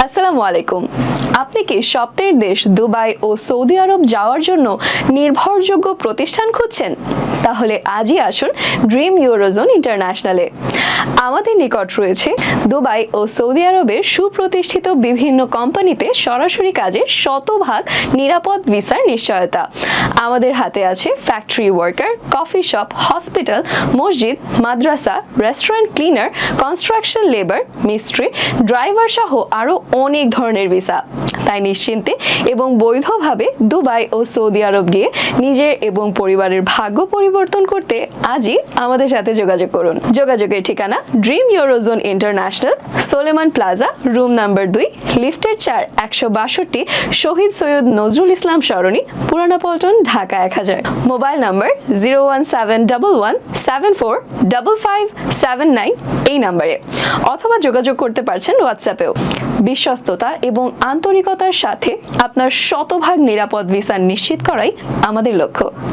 আসসালামু আলাইকুম। আপনি কি স্বপ্নের দেশ দুবাই ও সৌদি আরব যাওয়ার জন্য নির্ভরযোগ্য প্রতিষ্ঠান খুঁজছেন? তাহলে আজই আসুন ড্রিম ইউরোজোন ইন্টারন্যাশনালে। আমাদের নিকট রয়েছে দুবাই ও সৌদি আরবের সুপ্রতিষ্ঠিত বিভিন্ন কোম্পানিতে সরাসরি কাজের শতভাগ নিরাপদ ভিসার নিশ্চয়তা। আমাদের হাতে আছে factory worker, coffee shop, hospital, মসজিদ, মাদ্রাসা, রেস্টুরেন্ট ক্লিনার, কনস্ট্রাকশন লেবার, মিস্ত্রি, ড্রাইভার সহ আরও অনেক ধরনের ভিসা। তাই নিশ্চিন্তে এবং বৈধভাবে দুবাই ও সৌদি আরব গিয়ে নিজের এবং পরিবারের ভাগ্য পরিবর্তন করতে আজই আমাদের সাথে যোগাযোগ করুন। যোগাযোগের ঠিকানা dream Eurozone international, Solaiman Plaza, room number 2, লিফটের 4, 162, শহীদ সৈয়দ নজরুল ইসলাম সরণি, পুরানা পল্টন, ঢাকা 1000। মোবাইল নাম্বার 01711745579 এই নাম্বারে, অথবা যোগাযোগ করতে পারছেন হোয়াটসঅ্যাপেও। বিশ্বস্ততা এবং আন্তরিকতার সাথে আপনার শতভাগ নিরাপদ ভিসা নিশ্চিত করাই আমাদের লক্ষ্য।